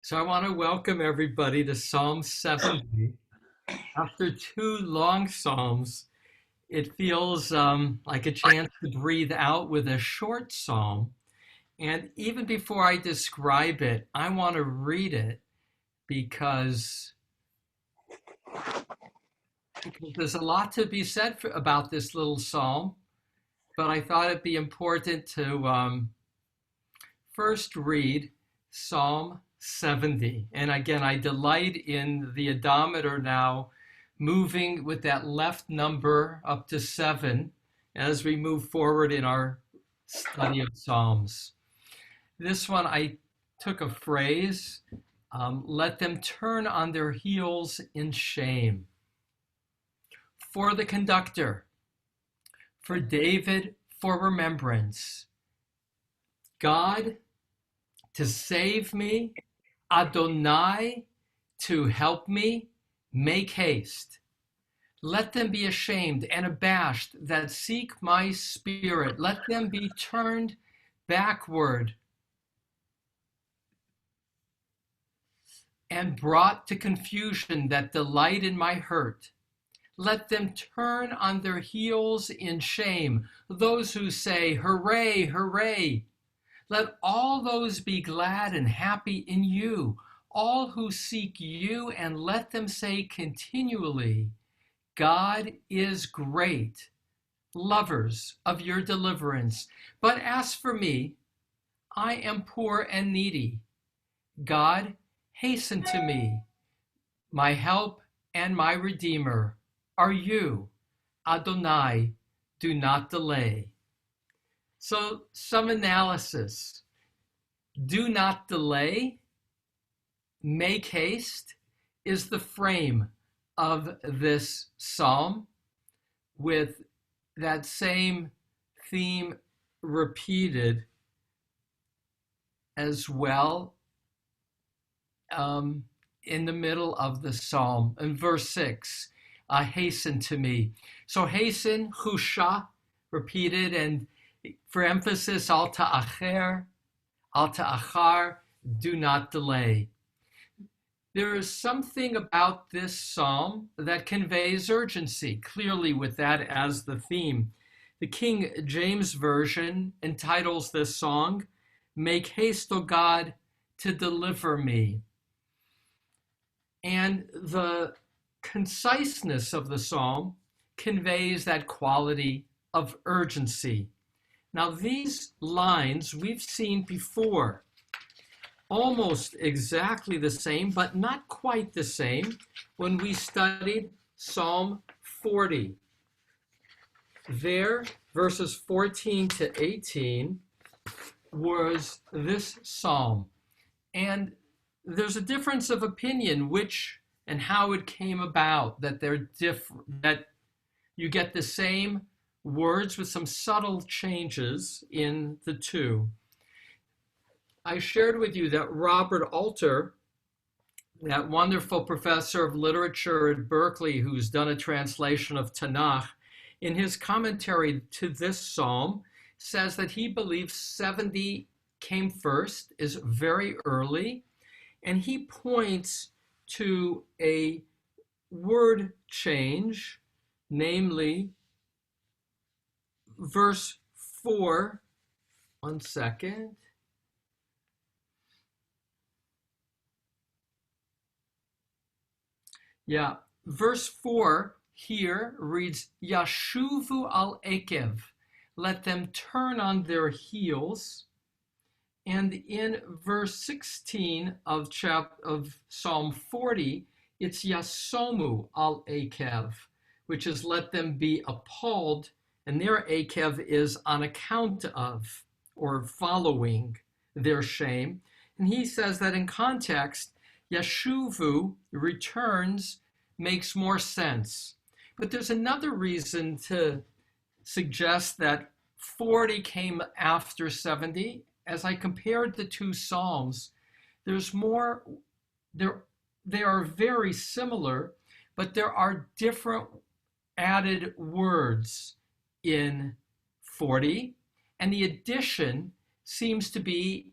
So I want to welcome everybody to Psalm 70. After two long Psalms, it feels like a chance to breathe out with a short Psalm. And even before I describe it, I want to read it because, because there's a lot to be said about this little Psalm. But I thought it'd be important to first read Psalm 70. And again, I delight in the odometer now moving with that left number up to 7 as we move forward in our study of Psalms. This one, I took a phrase, let them turn on their heels in shame. For the conductor, for David, for remembrance. God to save me, Adonai to help me, make haste. Let them be ashamed and abashed that seek my spirit. Let them be turned backward and brought to confusion that delight in my hurt. Let them turn on their heels in shame, those who say, hooray, hooray. Let all those be glad and happy in you, all who seek you, and let them say continually, God is great, lovers of your deliverance. But as for me, I am poor and needy. God, hasten to me. My help and my Redeemer are you. Adonai, do not delay. So some analysis. Do not delay, make haste is the frame of this psalm, with that same theme repeated as well in the middle of the psalm. In verse 6, hasten to me. So hasten, husha, repeated, and for emphasis, al ta'achar, do not delay. There is something about this psalm that conveys urgency, clearly with that as the theme. The King James Version entitles this song, Make Haste, O God, to Deliver Me. And the conciseness of the psalm conveys that quality of urgency. Now, these lines we've seen before, almost exactly the same, but not quite the same, when we studied Psalm 40. There, verses 14 to 18, was this psalm. And there's a difference of opinion which and how it came about, that they're different, that you get the same words with some subtle changes in the two. I shared with you that Robert Alter, that wonderful professor of literature at Berkeley who's done a translation of Tanakh, in his commentary to this psalm, says that he believes 70 came first, is very early, and he points to a word change, namely verse 4, one second. Yeah, verse 4 here reads, Yashuvu al Ekev, let them turn on their heels. And in verse 16 of Psalm 40, it's Yasomu al Ekev, which is let them be appalled, and their Akev is on account of or following their shame. And he says that in context, Yashuvu, returns, makes more sense. But there's another reason to suggest that 40 came after 70. As I compared the two Psalms, there's more, they are very similar, but there are different added words in 40, and the addition seems to be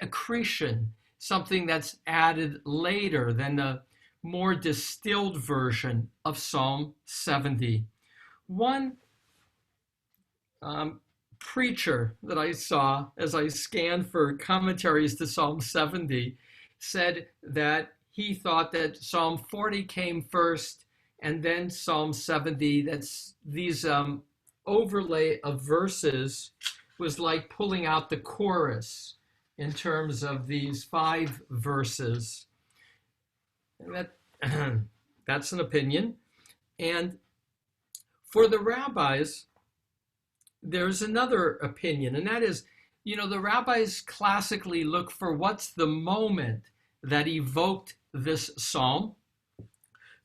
accretion, something that's added later than the more distilled version of Psalm 70. One preacher that I saw as I scanned for commentaries to Psalm 70 said that he thought that Psalm 40 came first and then Psalm 70. That's these overlay of verses was like pulling out the chorus in terms of these 5 verses. And that's an opinion. And for the rabbis, there's another opinion, and that is, the rabbis classically look for what's the moment that evoked this psalm.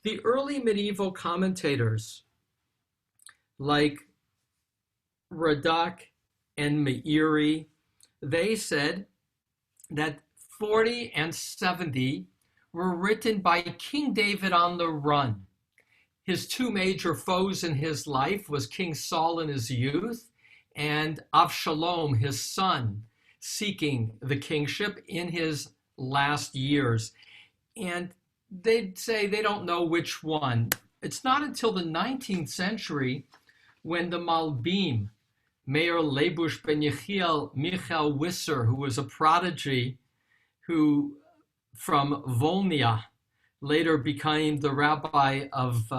The early medieval commentators, like Radak and Meiri, they said that 40 and 70 were written by King David on the run. His 2 major foes in his life was King Saul in his youth and Avshalom, his son, seeking the kingship in his last years. And they'd say they don't know which one. It's not until the 19th century when the Malbim, Meir Lebush ben Yechiel Michael Wisser, who was a prodigy who from Volnia, later became the rabbi of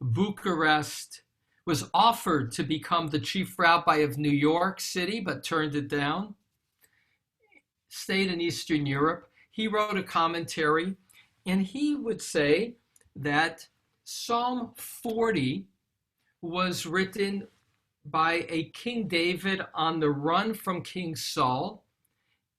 Bucharest, was offered to become the chief rabbi of New York City, but turned it down, stayed in Eastern Europe. He wrote a commentary, and he would say that Psalm 40 was written by a King David on the run from King Saul,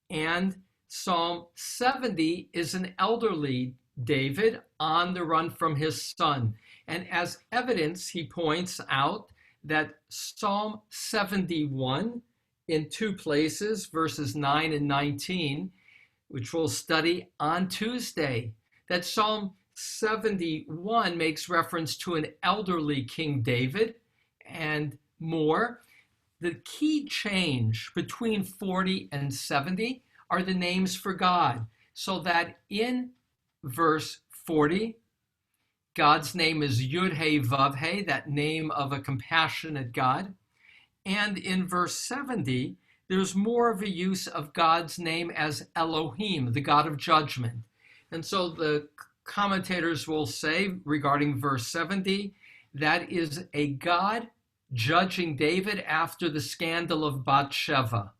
and Psalm 70 is an elderly David on the run from his son. And as evidence, he points out that Psalm 71 in 2 places, verses 9 and 19, which we'll study on Tuesday, that Psalm 71 makes reference to an elderly King David and more. The key change between 40 and 70 are the names for God, so that in verse 40, God's name is Yud-He Vav-He, that name of a compassionate God. And in verse 70, there's more of a use of God's name as Elohim, the God of judgment. And so the commentators will say regarding verse 70, that is a God judging David after the scandal of Bathsheba.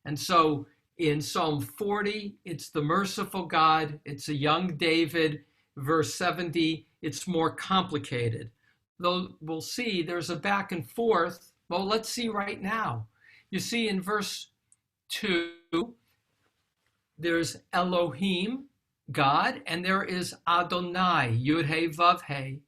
And so in Psalm 40, it's the merciful God, it's a young David. Verse 70, it's more complicated. Though we'll see there's a back and forth. Well, let's see right now. You see in verse 2, there's Elohim, God, and there is Adonai, Yud-He Vav-He.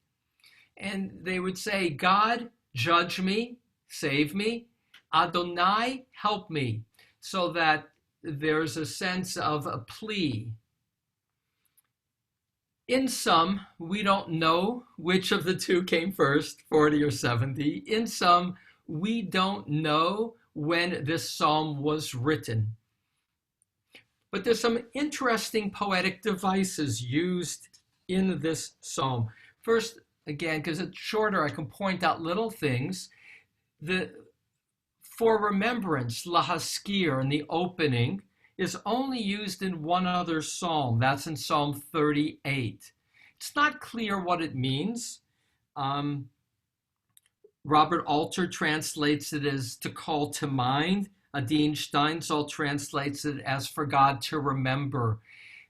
And they would say, God, judge me, save me. Adonai, help me. So that there's a sense of a plea. In some, we don't know which of the 2 came first, 40 or 70. In some, we don't know when this psalm was written. But there's some interesting poetic devices used in this psalm. First, again, because it's shorter, I can point out little things. For remembrance, lahaskir, in the opening, is only used in one other psalm. That's in Psalm 38. It's not clear what it means. Robert Alter translates it as to call to mind. Adin Steinsaltz translates it as for God to remember.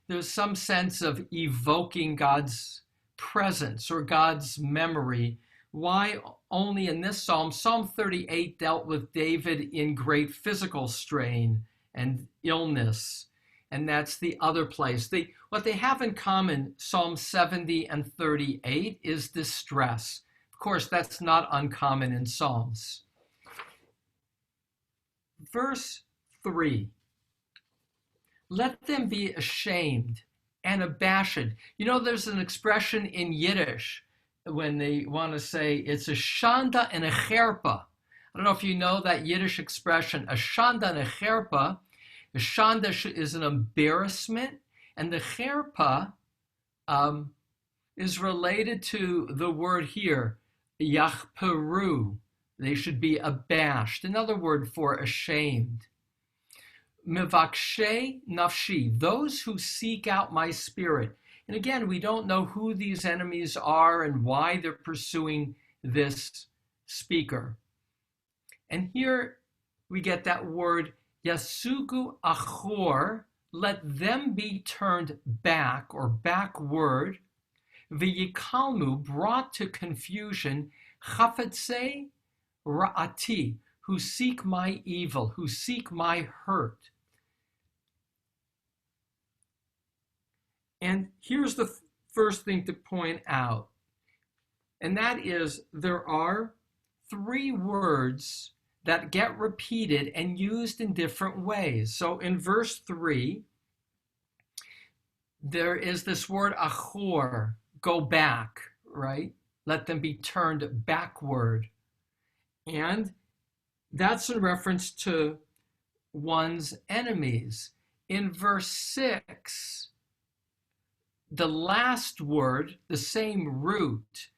There's some sense of evoking God's presence or God's memory. Why only in this psalm? Psalm 38 dealt with David in great physical strain and illness, and that's the other place. What they have in common, Psalm 70 and 38, is distress. Of course, that's not uncommon in Psalms. Verse 3, let them be ashamed and abashed. There's an expression in Yiddish when they want to say it's a shanda and a cherpa. I don't know if you know that Yiddish expression, a shanda and a cherpa. Shanda is an embarrassment, and the cherpa is related to the word here, yachperu. They should be abashed. Another word for ashamed. Mivakshe nafshi, those who seek out my spirit. And again, we don't know who these enemies are and why they're pursuing this speaker. And here we get that word yasugu achor, let them be turned back or backward. V'yikalmu, brought to confusion, chafetze ra'ati, who seek my evil, who seek my hurt. And here's the first thing to point out, and that is there are 3 words that get repeated and used in different ways. So in verse 3, there is this word achor, go back, right? Let them be turned backward. And that's in reference to one's enemies. In verse 6, the last word, the same root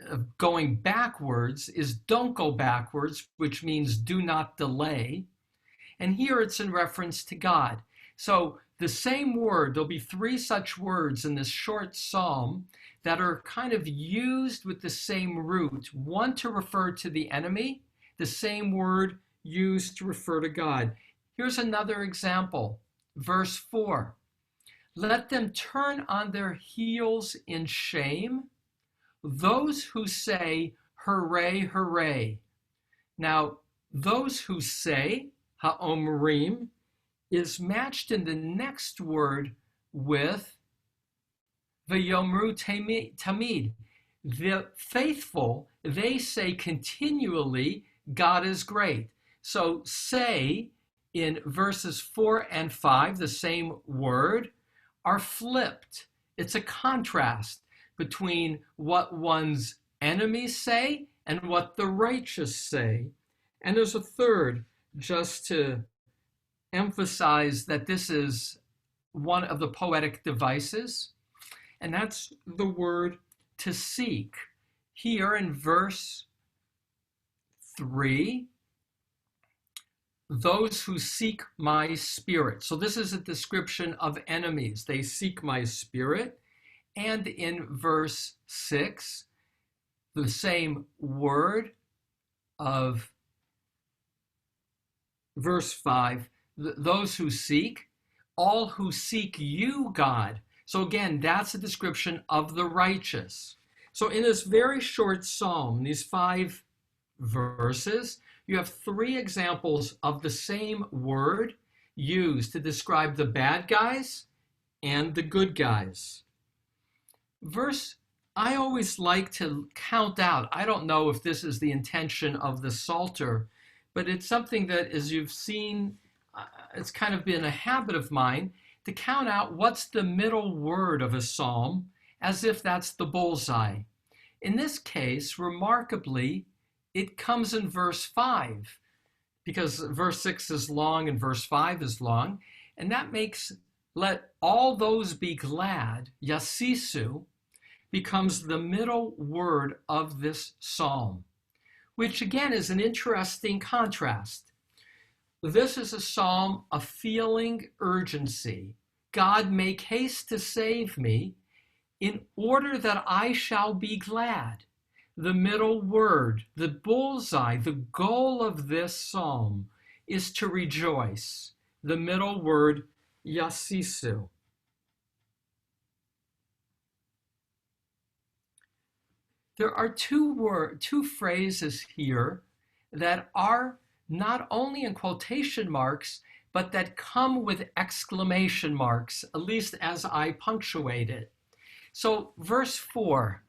of going backwards, is don't go backwards, which means do not delay. And here it's in reference to God. So the same word, there'll be 3 such words in this short psalm that are kind of used with the same root. One to refer to the enemy, the same word used to refer to God. Here's another example. Verse 4. Let them turn on their heels in shame, those who say, hooray, hooray. Now, those who say, ha'omrim, is matched in the next word with v'yomru tamid. The faithful, they say continually, God is great. So say in verses 4 and 5, the same word, are flipped. It's a contrast between what one's enemies say and what the righteous say. And there's a third, just to emphasize that this is one of the poetic devices, and that's the word to seek. Here in verse 3, those who seek my spirit. So this is a description of enemies. They seek my spirit. And in verse 6, the same word of verse 5, those who seek, all who seek you, God. So again, that's a description of the righteous. So in this very short psalm, these 5 verses, you have 3 examples of the same word used to describe the bad guys and the good guys. I always like to count out. I don't know if this is the intention of the Psalter, but it's something that, as you've seen, it's kind of been a habit of mine to count out what's the middle word of a psalm, as if that's the bullseye. In this case, remarkably, it comes in verse 5, because verse 6 is long and verse 5 is long, and that makes let all those be glad, yasisu, becomes the middle word of this psalm, which again is an interesting contrast. This is a psalm of feeling urgency. God, make haste to save me in order that I shall be glad. The middle word, the bullseye, the goal of this psalm is to rejoice. The middle word, yasisu. There are two phrases here that are not only in quotation marks, but that come with exclamation marks, at least as I punctuate it. So verse 4,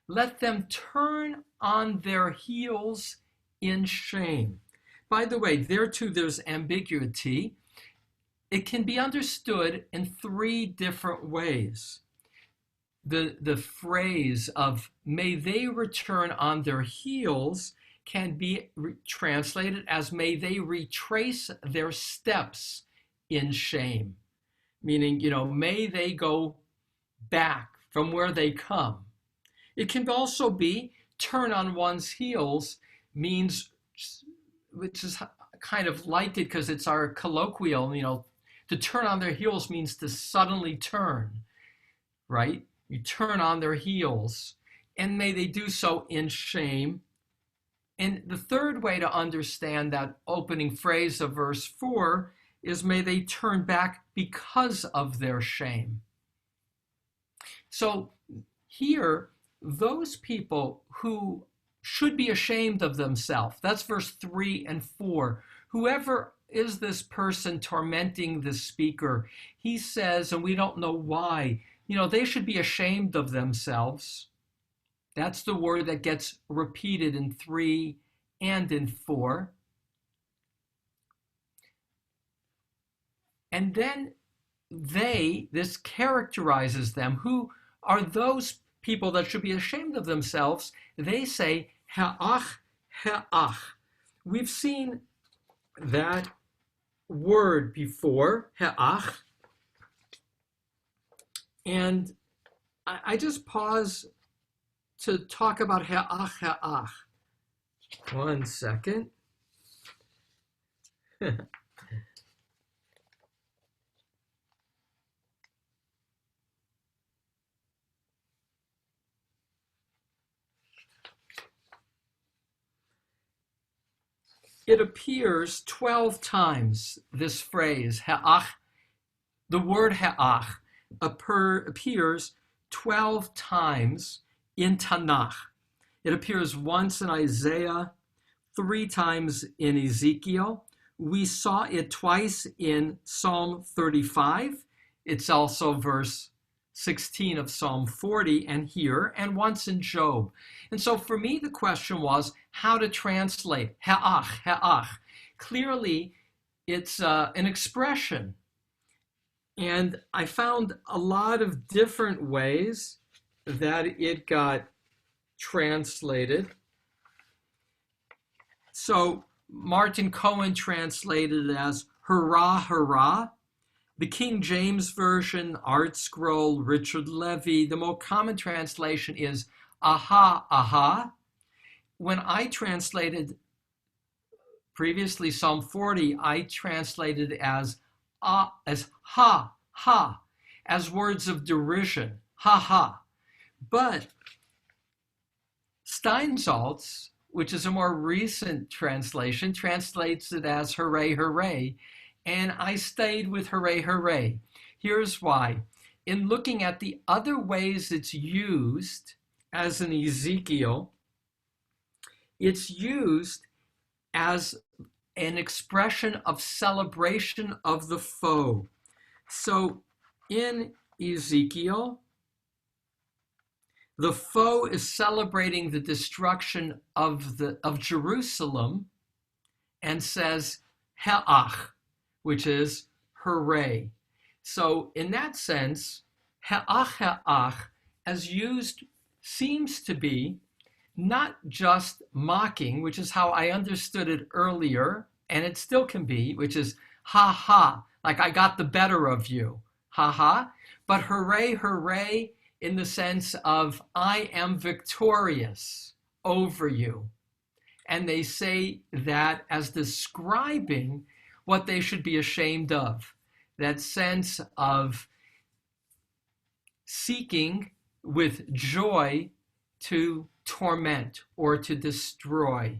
let them turn on their heels in shame. By the way, there too there's ambiguity. It can be understood in 3 different ways. The phrase of may they return on their heels can be translated as may they retrace their steps in shame, meaning, may they go back from where they come. It can also be turn on one's heels, means, which is kind of like it because it's our colloquial, to turn on their heels means to suddenly turn, right? You turn on their heels, and may they do so in shame. And the third way to understand that opening phrase of verse 4 is may they turn back because of their shame. So here, those people who should be ashamed of themselves, that's verse 3 and 4. Whoever is this person tormenting the speaker, he says, and we don't know why, they should be ashamed of themselves. That's the word that gets repeated in 3 and in 4. And then this characterizes them. Who are those people that should be ashamed of themselves? They say, ha'ach, ha'ach. We've seen that word before, ha'ach. And I just pause to talk about ha'ach, ha'ach. 1 second. It appears 12 times, this phrase, ha'ach. The word ha'ach appears 12 times in Tanakh. It appears once in Isaiah, 3 times in Ezekiel. We saw it twice in Psalm 35. It's also verse 16 of Psalm 40 and here, and once in Job. And so for me, the question was how to translate ha'ach, ha'ach. Clearly, it's an expression. And I found a lot of different ways that it got translated. So Martin Cohen translated it as hurrah, hurrah. The King James Version, Art Scroll, Richard Levy, the more common translation is aha, aha. When I translated previously Psalm 40, I translated as ha, ha, as words of derision, ha, ha. But Steinsaltz, which is a more recent translation, translates it as hooray, hooray. And I stayed with hooray, hooray. Here's why. In looking at the other ways it's used, as in Ezekiel, it's used as an expression of celebration of the foe. So in Ezekiel, the foe is celebrating the destruction of Jerusalem and says, ha'ach, which is hooray. So in that sense, ha'ach, ha'ach, as used, seems to be not just mocking, which is how I understood it earlier, and it still can be, which is ha ha, like I got the better of you, ha ha, but hooray, hooray, in the sense of I am victorious over you. And they say that as describing what they should be ashamed of, that sense of seeking with joy to torment or to destroy.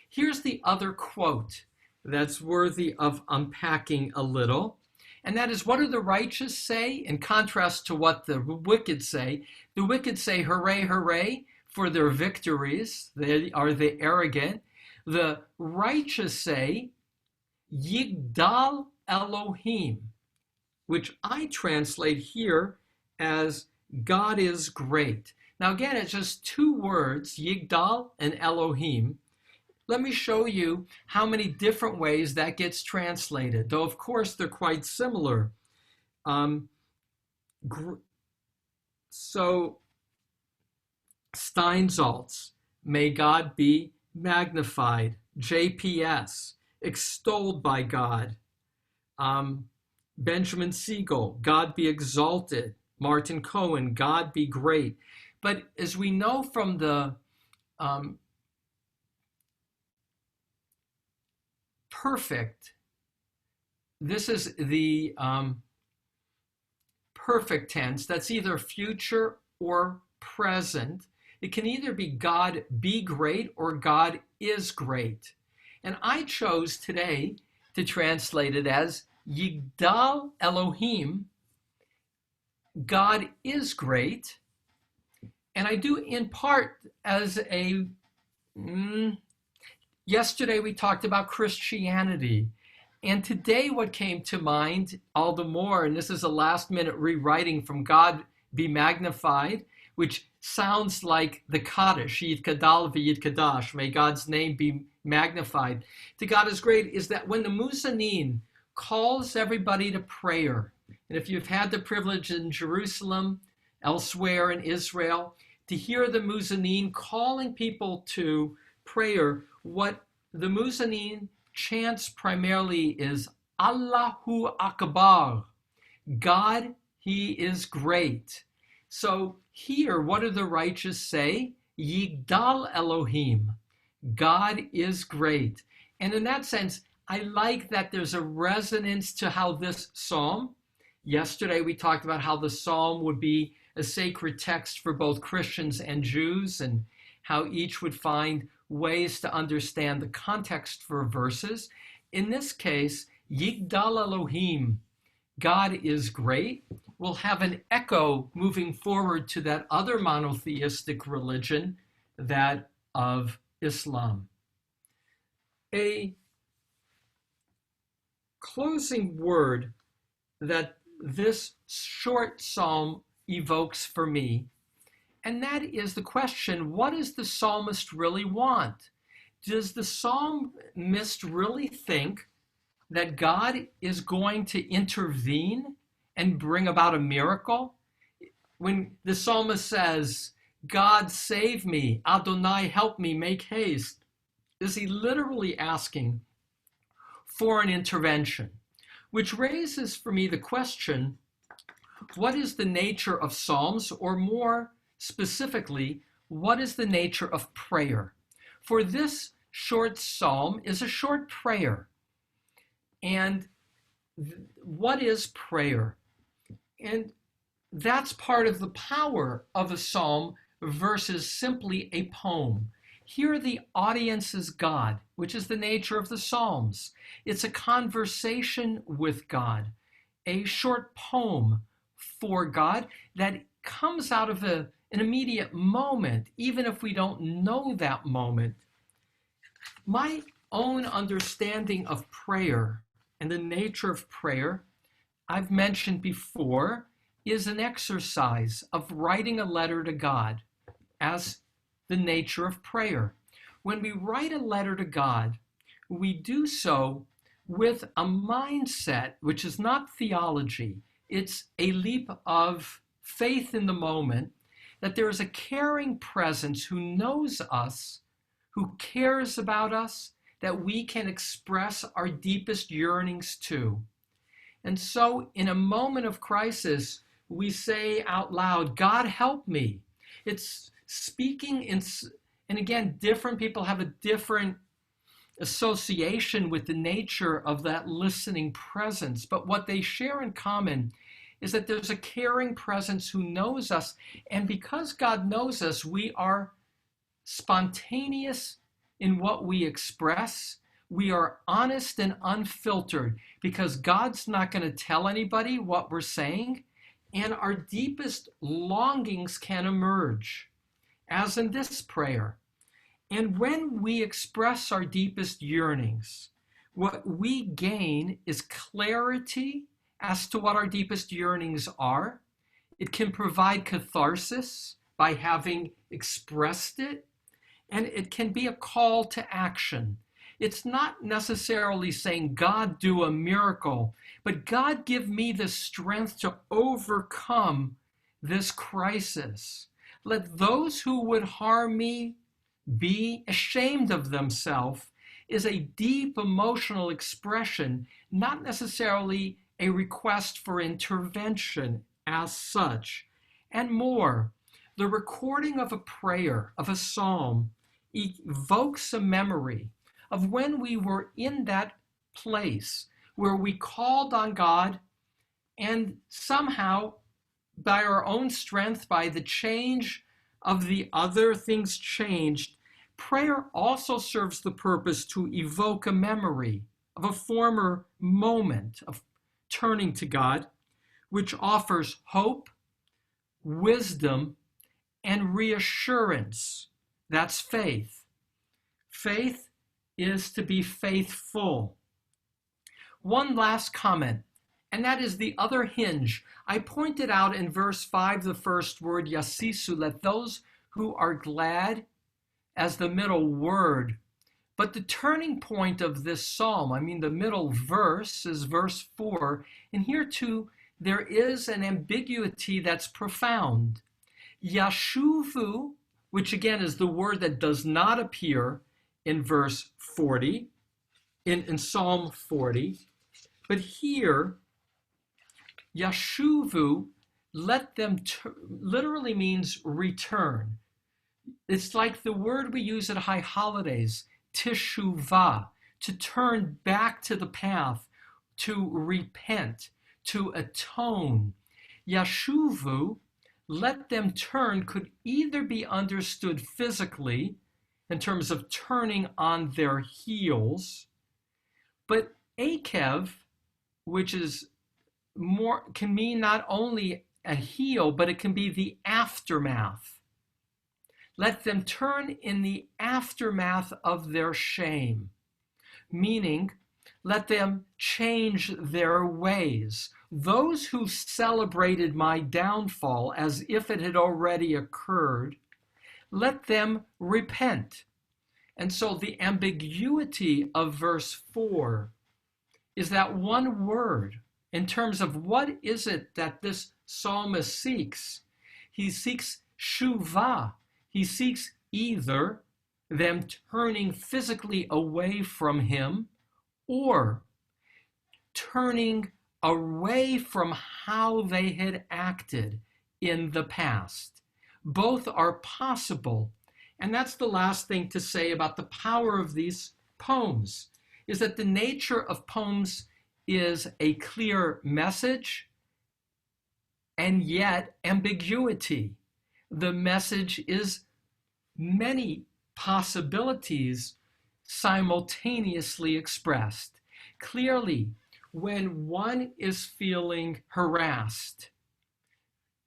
Here's the other quote that's worthy of unpacking a little, and that is, what do the righteous say in contrast to what the wicked say? The wicked say, hooray, hooray, for their victories. They are the arrogant. The righteous say, Yigdal Elohim, which I translate here as God is great. Now again, it's just 2 words, Yigdal and Elohim. Let me show you how many different ways that gets translated, though of course they're quite similar. So Steinsaltz, may God be magnified. JPS, extolled by God. Benjamin Siegel, God be exalted. Martin Cohen, God be great. But as we know from the perfect, this is the perfect tense. That's either future or present. It can either be God be great or God is great. And I chose today to translate it as Yigdal Elohim, God is great. And I do in part as a, yesterday we talked about Christianity. And today what came to mind all the more, and this is a last minute rewriting from God be magnified, which sounds like the Kaddish, Yitgadal v'Yitgadash, may God's name be magnified. To God is great is that when the Muzanin calls everybody to prayer, and if you've had the privilege in Jerusalem, elsewhere in Israel, to hear the Muzanin calling people to prayer, what the Muzanin chants primarily is Allahu Akbar, God, He is great. So here, what do the righteous say? Yigdal Elohim, God is great. And in that sense, I like that there's a resonance to how this psalm, yesterday we talked about how the psalm would be a sacred text for both Christians and Jews, and how each would find ways to understand the context for verses. In this case, Yigdal Elohim, God is great, will have an echo moving forward to that other monotheistic religion, that of Islam. A closing word that this short psalm evokes for me, and that is the question, what does the psalmist really want? Does the psalmist really think that God is going to intervene and bring about a miracle? When the psalmist says, God save me, Adonai help me, make haste, is he literally asking for an intervention? Which raises for me the question, what is the nature of psalms, or more specifically, what is the nature of prayer? For this short psalm is a short prayer. And what is prayer? And that's part of the power of a psalm versus simply a poem. Here the audience is God, which is the nature of the psalms. It's a conversation with God, a short poem for God that comes out of an immediate moment, even if we don't know that moment. My own understanding of prayer and the nature of prayer, I've mentioned before, is an exercise of writing a letter to God as the nature of prayer. When we write a letter to God, we do so with a mindset, which is not theology. It's a leap of faith in the moment, that there is a caring presence who knows us, who cares about us, that we can express our deepest yearnings to. And so in a moment of crisis, we say out loud, God help me. It's speaking in, and again, different people have a different association with the nature of that listening presence. But what they share in common is that there's a caring presence who knows us. And because God knows us, we are spontaneous in what we express. We are honest and unfiltered because God's not going to tell anybody what we're saying. And our deepest longings can emerge, as in this prayer. And when we express our deepest yearnings, what we gain is clarity as to what our deepest yearnings are. It can provide catharsis by having expressed it, and it can be a call to action. It's not necessarily saying, God, do a miracle, but God, give me the strength to overcome this crisis. Let those who would harm me be ashamed of themselves is a deep emotional expression, not necessarily a request for intervention as such. And more, the recording of a prayer, of a psalm, evokes a memory of when we were in that place where we called on God, and somehow, by our own strength, by the change of the other, things changed. Prayer also serves the purpose to evoke a memory of a former moment of turning to God, which offers hope, wisdom, and reassurance. That's faith. Faith is to be faithful. One last comment, and that is the other hinge. I pointed out in verse 5 the first word, yasisu, let those who are glad, as the middle word. But the turning point of this psalm, the middle verse is verse 4, and here too there is an ambiguity that's profound. Yashuvu, which again is the word that does not appear in verse 40, in Psalm 40, but here, Yashuvu, let them, literally means return. It's like the word we use at high holidays, teshuvah, to turn back to the path, to repent, to atone. Yashuvu, let them turn, could either be understood physically, in terms of turning on their heels, but akev, which is more, can mean not only a heel, but it can be the aftermath. Let them turn in the aftermath of their shame, meaning let them change their ways. Those who celebrated my downfall as if it had already occurred, let them repent. And so the ambiguity of verse 4 is that one word in terms of what is it that this psalmist seeks. He seeks shuvah. He seeks either them turning physically away from him or turning away from how they had acted in the past. Both are possible. And that's the last thing to say about the power of these poems, is that the nature of poems is a clear message and yet ambiguity. The message is many possibilities simultaneously expressed. Clearly, when one is feeling harassed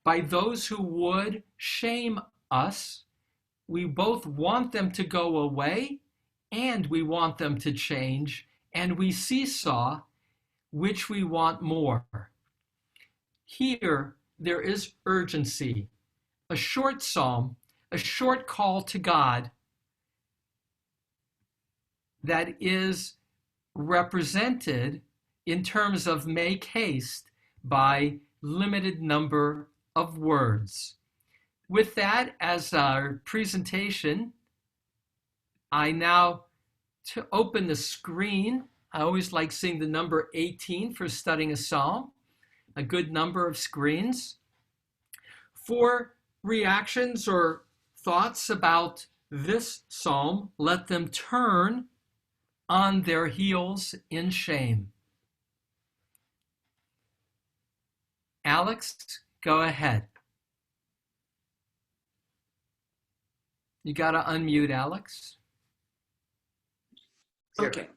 by those who would shame us, we both want them to go away and we want them to change, and we seesaw which we want more. Here, there is urgency. A short psalm, a short call to God that is represented in terms of make haste by limited number of words. With that as our presentation, I now to open the screen. I always like seeing the number 18 for studying a psalm, a good number of screens. For reactions or thoughts about this psalm, let them turn on their heels in shame. Alex, go ahead. You got to unmute, Alex. Okay.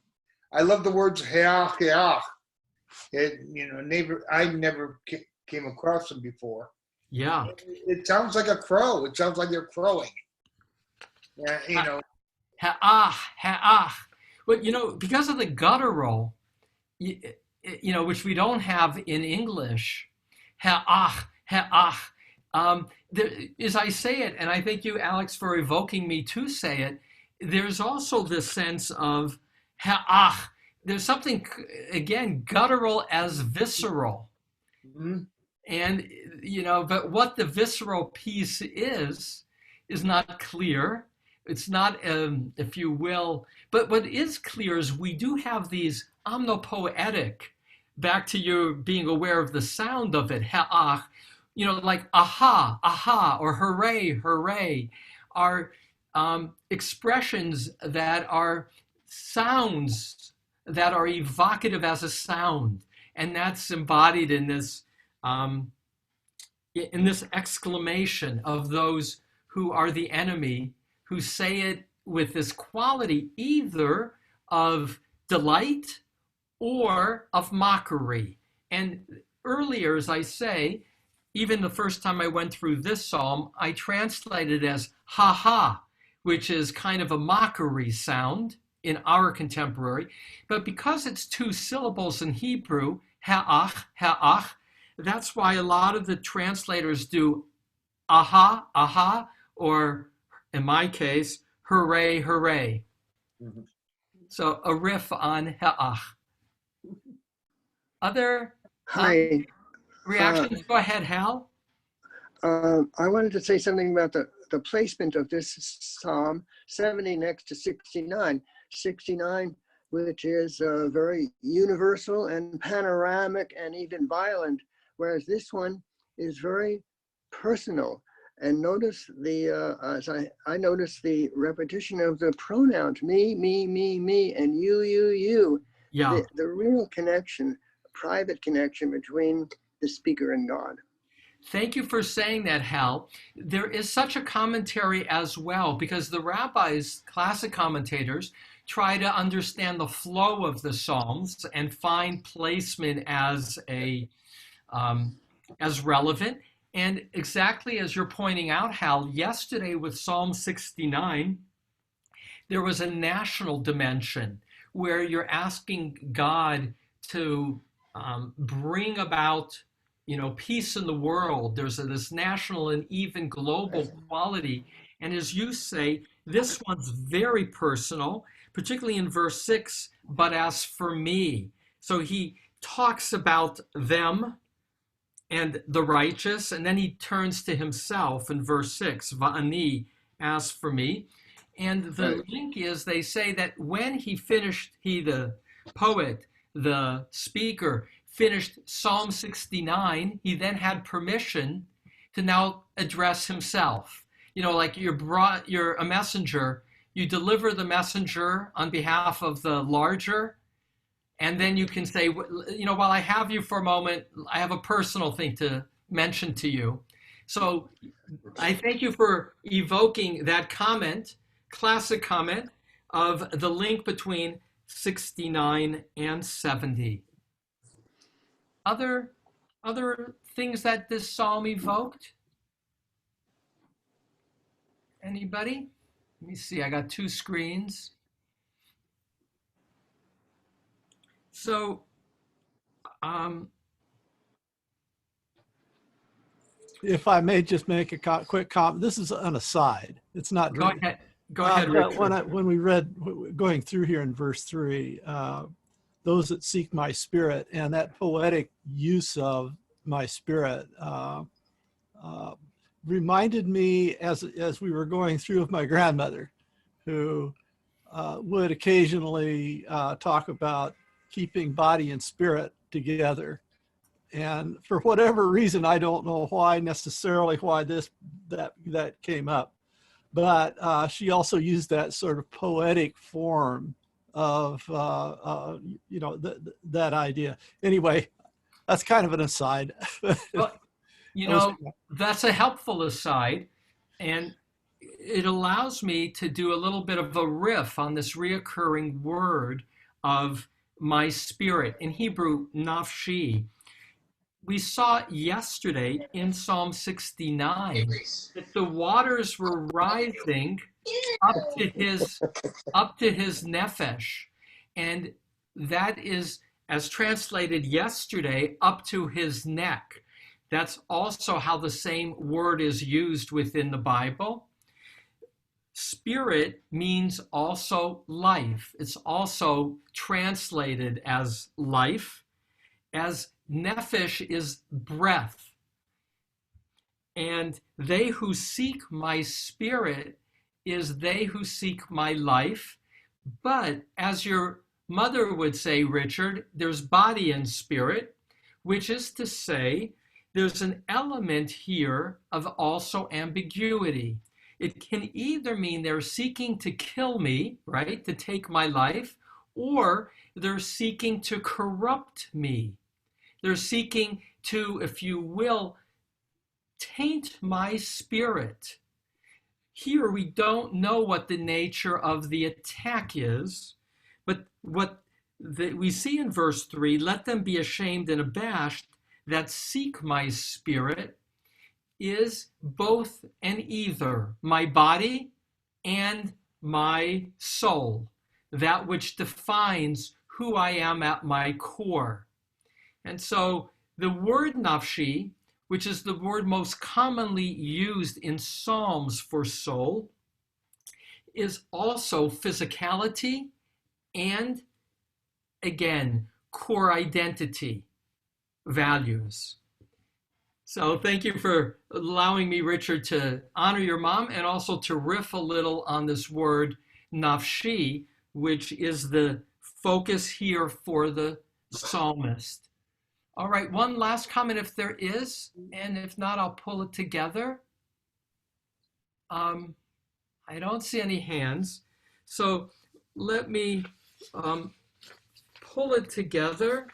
I love the words heach, heach. I never came across them before. Yeah. It sounds like a crow. It sounds like they're crowing. Yeah, Heach. But, because of the guttural, which we don't have in English, heach. As I say it, and I thank you, Alex, for evoking me to say it, there's also this sense of heach. There's something, again, guttural as visceral. Mm-hmm. And, but what the visceral piece is not clear. It's not, if you will, but what is clear is we do have these omnopoetic, back to you being aware of the sound of it, ha'ach, like aha, aha, or hooray, hooray, are expressions that are sounds that are evocative as a sound. And that's embodied in this exclamation of those who are the enemy, who say it with this quality either of delight or of mockery. And earlier, as I say, even the first time I went through this psalm, I translated as ha ha, which is kind of a mockery sound in our contemporary. But because it's two syllables in Hebrew, ha'ach, ha'ach, that's why a lot of the translators do aha, aha, or in my case, hooray, hooray. Mm-hmm. So a riff on ha'ach. Other reactions? Go ahead, Hal. I wanted to say something about the placement of this Psalm 70 next to 69. 69, which is very universal and panoramic and even violent, whereas this one is very personal. And notice as I noticed the repetition of the pronouns, me, me, me, me, and you. Yeah. The real connection, private connection between the speaker and God. Thank you for saying that, Hal. There is such a commentary as well, because the rabbis, classic commentators, try to understand the flow of the Psalms and find placement as relevant. And exactly as you're pointing out, Hal, yesterday with Psalm 69, there was a national dimension where you're asking God to bring about peace in the world. There's this national and even global quality. And as you say, this one's very personal, particularly in verse 6, but as for me. So he talks about them and the righteous, and then he turns to himself in verse 6, va'ani, as for me. And the link is, they say that when he finished, the poet, the speaker, finished Psalm 69, he then had permission to now address himself. Like you're a messenger, you deliver the messenger on behalf of the larger, and then you can say, while I have you for a moment, I have a personal thing to mention to you. So I thank you for evoking that comment, classic comment, of the link between 69 and 70. Other things that this psalm evoked? Anybody? Let me see, I got two screens. So, if I may just make a quick comment, this is an aside. It's not. Go ahead, Richard. When we read, going through here in verse 3, those that seek my spirit, and that poetic use of my spirit reminded me, as we were going through, of my grandmother, who would occasionally talk about keeping body and spirit together. And for whatever reason, I don't know why necessarily that came up, but she also used that sort of poetic form of that idea. Anyway, that's kind of an aside. Well, that's a helpful aside, and it allows me to do a little bit of a riff on this reoccurring word of my spirit, in Hebrew, nafshi. We saw yesterday in Psalm 69 that the waters were rising up to his nefesh, and that is, as translated yesterday, up to his neck. That's also how the same word is used within the Bible. Spirit means also life. It's also translated as life, as nefesh is breath. And they who seek my spirit is they who seek my life. But as your mother would say, Richard, there's body and spirit, which is to say, there's an element here of also ambiguity. It can either mean they're seeking to kill me, right, to take my life, or they're seeking to corrupt me. They're seeking to, if you will, taint my spirit. Here we don't know what the nature of the attack is, but what we see in verse 3, let them be ashamed and abashed that seek my spirit, is both and either my body and my soul, that which defines who I am at my core. And so the word nafshi, which is the word most commonly used in Psalms for soul, is also physicality and, again, core identity values. So thank you for allowing me, Richard, to honor your mom and also to riff a little on this word nafshi, which is the focus here for the psalmist. All right, one last comment if there is, and if not, I'll pull it together. I don't see any hands, so let me pull it together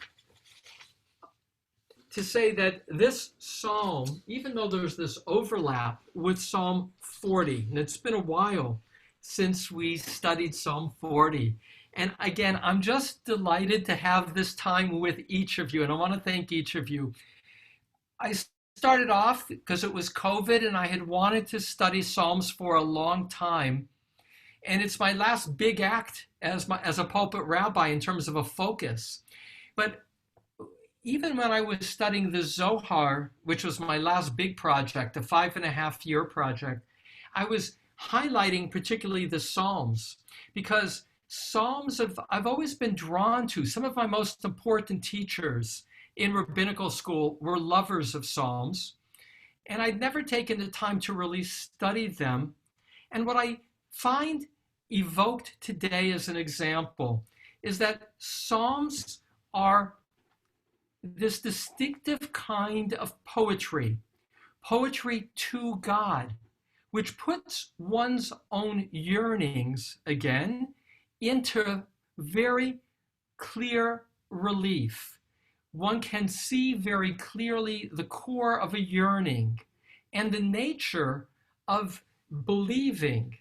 to say that this psalm, even though there's this overlap with Psalm 40, and it's been a while since we studied Psalm 40. And again, I'm just delighted to have this time with each of you, and I want to thank each of you. I started off because it was COVID, and I had wanted to study Psalms for a long time. And it's my last big act as a pulpit rabbi in terms of a focus. But even when I was studying the Zohar, which was my last big project, a 5.5-year project, I was highlighting particularly the Psalms, because Psalms I've always been drawn to. Some of my most important teachers in rabbinical school were lovers of Psalms, and I'd never taken the time to really study them. And what I find evoked today as an example is that Psalms are this distinctive kind of poetry to God, which puts one's own yearnings, again, into very clear relief. One can see very clearly the core of a yearning and the nature of believing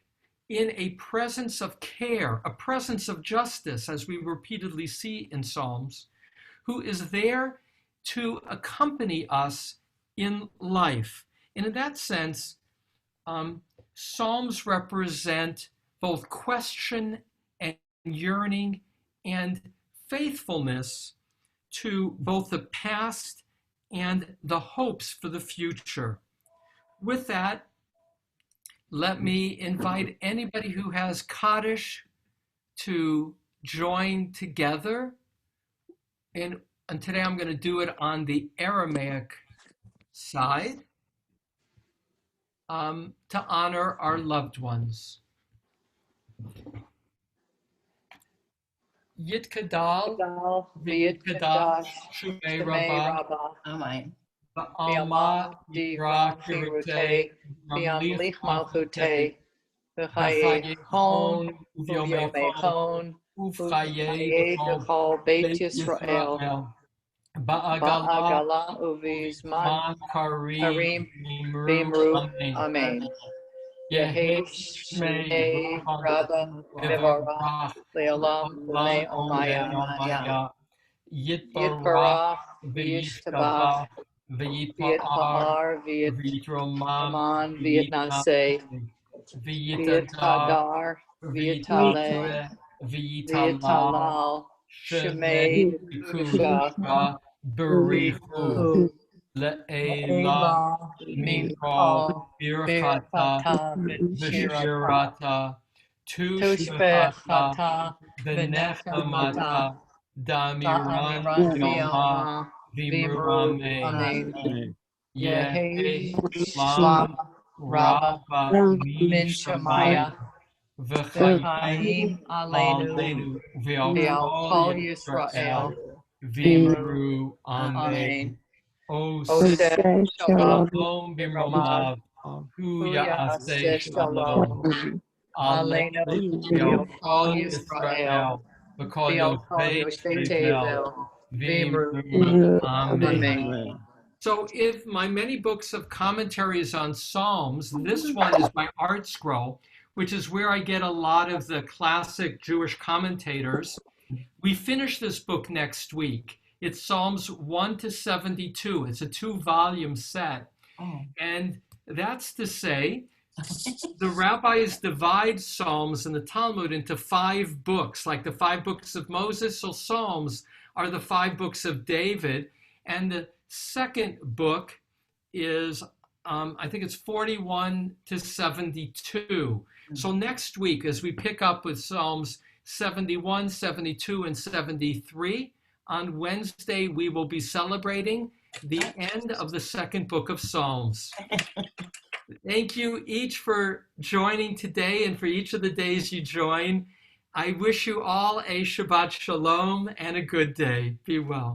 in a presence of care, a presence of justice, as we repeatedly see in Psalms, who is there to accompany us in life. And in that sense, Psalms represent both question and yearning and faithfulness to both the past and the hopes for the future. With that, let me invite anybody who has Kaddish to join together. And today I'm going to do it on the Aramaic side to honor our loved ones. Yitkadal, V'yitkadash, Shumei Rabbah, Amen. Ba'alma Yikra Kirutei, Mamlich Malchutei, V'chaye Hon, V'yomei Chon, V'chaye B'chol Beit Yisrael, Ba'agala Uvizman Karim V'imru. Amen. Yehi Shmei Rabbah Mevorach Le'olam B'nei Omaya Yitbarach V'yishtabach V'yitpa'ar V'yitroman V'yitnaseh V'yitadar V'yitaleh V'yitalal Shemei Kusha Berichu Le'ela Mincha Birchata V'shirata Tushbechata V'nechamata Damiran Yoma V'imru Amen. Yehi Shlam Rabba Min Shemaya, V'chaim V'chaim Aleinu, Aleinu Ve'al Ve'al Kol Kol Yisrael. Yisrael V'imru Amen. Amen. Os Oseh Shalom Shalom B'romav Hu Ya'aseh Ya'aseh Shalom Shalom Aleinu Ve'al Ve'al Kol Kol Yisrael Yisrael V'kol Ve'al Kol Yoshvei Yoshvei Tevel Tevel V'imru Amen. Amen. So if my many books of commentaries on Psalms, this one is by Art Scroll, which is where I get a lot of the classic Jewish commentators. We finish this book next week. It's Psalms 1 to 72. It's a 2-volume set. Oh. And that's to say, the rabbis divide Psalms in the Talmud into 5 books, like the 5 books of Moses. So Psalms are the 5 books of David. And the second book is, I think it's 41 to 72. So next week, as we pick up with Psalms 71, 72, and 73, on Wednesday, we will be celebrating the end of the second book of Psalms. Thank you each for joining today and for each of the days you join. I wish you all a Shabbat Shalom and a good day. Be well.